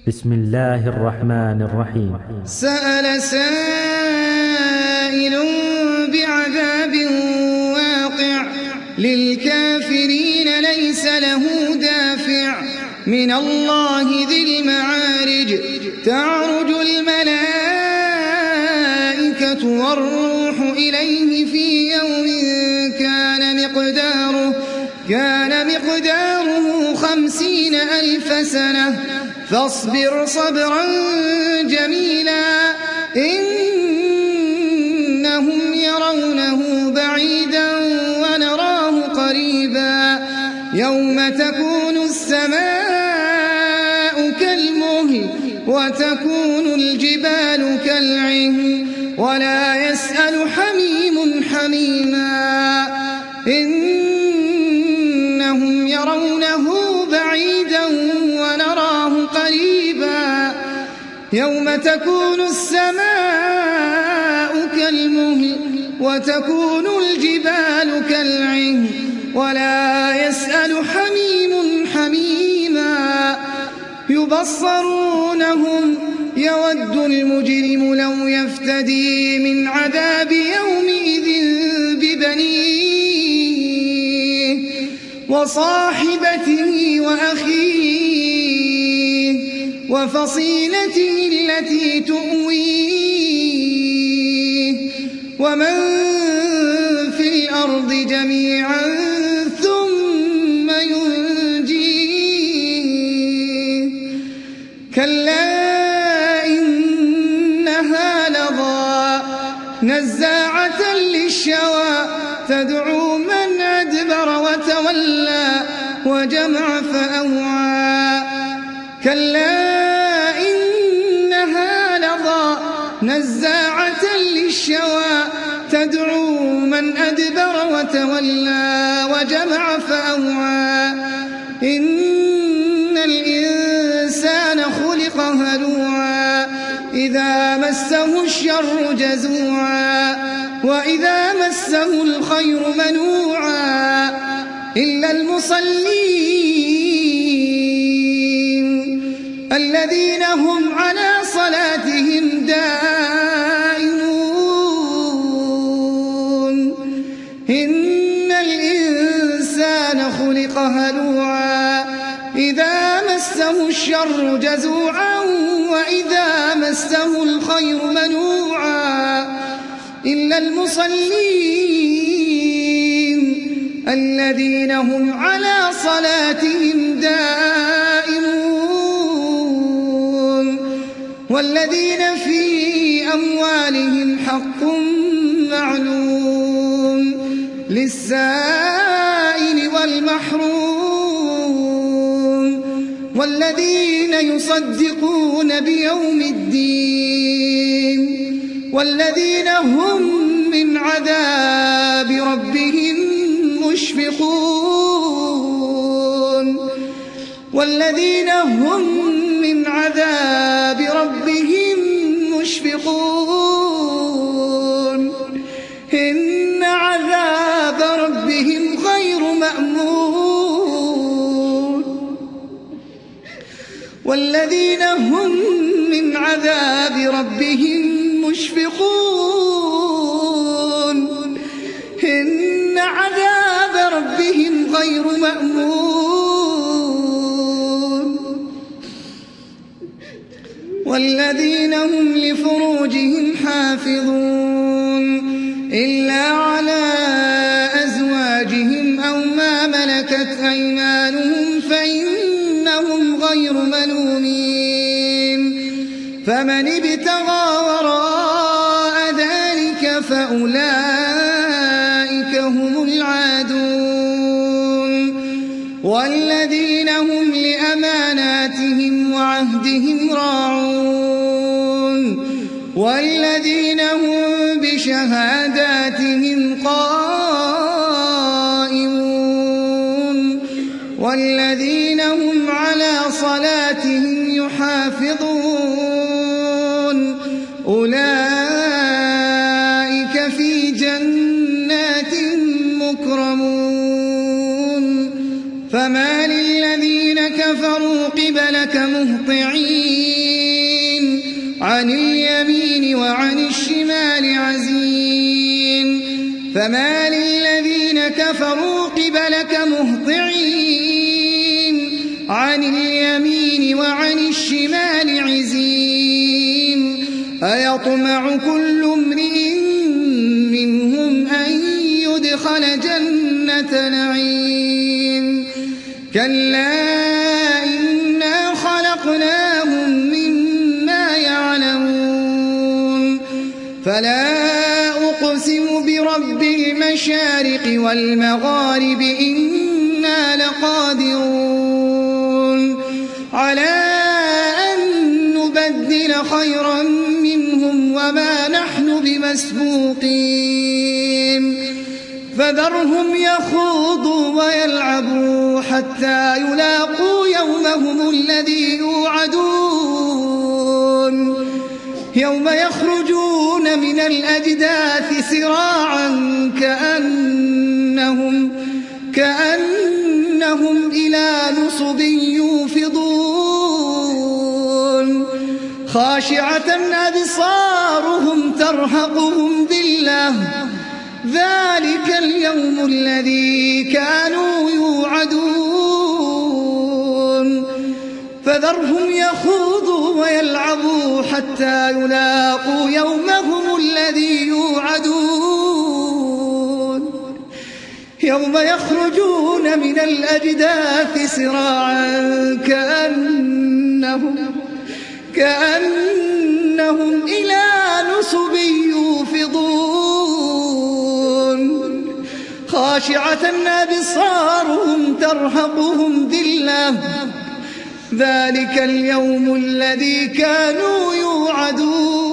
بسم الله الرحمن الرحيم. سأل سائل بعذاب واقع للكافرين ليس له دافع من الله ذي المعارج تعرج الملائكة والروح إليه في يوم كان مقداره 50,000 سنة فاصبر صبرا جميلا إنهم يرونه بعيدا ونراه قريبا يوم تكون السماء كالمهل وتكون الجبال كالعهن ولا يسأل حميم حميما إنهم يرونه بعيدا ونراه قريبا يوم تكون السماء كالمهل وتكون الجبال كالعهن ولا يسأل حميم حميما يبصرونهم يود المجرم لو يفتدي من عذاب يومئذ ببنيه وصاحبته وأخيه وفصيلته التي تؤويه ومن في الأرض جميعا ثم ينجيه كلا إنها لظى نزاعة للشوى تدعو من أدبر وتولى وجمع فأوعى كلا إنها لظى نزاعة للشوى تدعو من أدبر وتولى وجمع فأوعى إن الإنسان خلق هلوعا إذا مسه الشر جزوعا وإذا مسه الخير منوعا إلا المصلين الذين هم على صلاتهم دائمون إن الإنسان خلق هلوعا إذا مسه الشر جزوعا وإذا مسه الخير منوعا إلا المصلين الذين هم على صلاتهم دائمون والذين في أموالهم حق معلوم للسائل والمحروم والذين يصدقون بيوم الدين والذين هم من عذاب ربهم مشفقون والذين هم من عذاب ربهم مشفقون إن عذاب ربهم غير مأمون والذين هم من عذاب ربهم مشفقون إن عذاب ربهم غير مأمون والذين هم لفروجهم حافظون إلا على أزواجهم أو ما ملكت أيمانهم فإنهم غير ملومين فمن ابتغى وراء ذلك فأولئك هم العادون والذين هم لأماناتهم وعهدهم راعون والذين هم بشهاداتهم قائمون والذين هم على صلاتهم يحافظون أولئك في جنات مكرمون فما للذين كفروا قبلك مهطعين عن اليمين وعن الشمال عزين فما للذين كفروا قبلك مهطعين عن اليمين وعن الشمال عزين أيطمع كل امرئ منهم أن يدخل جنة نعيم كلا إنا خلقناهم مما يعلمون فلا أقسم برب المشارق والمغارب إنا لقادرون على أن نبدل خيرا منهم وما نحن بمسبوقين فذرهم يخوضوا ويلعبوا حتى يلاقوا يومهم الذي يوعدون يوم يخرجون من الأجداث سراعا كأنهم إلى نصب يوفضون خاشعة أبصارهم ترهقهم ذلة ذلك اليوم الذي كانوا يوعدون فذرهم يخوضوا ويلعبوا حتى يلاقوا يومهم الذي يوعدون يوم يخرجون من الأجداث سراعا كأنهم إلى نصب يوفضون خاشعة أبصارهم ترهقهم ذلة ذلك اليوم الذي كانوا يوعدون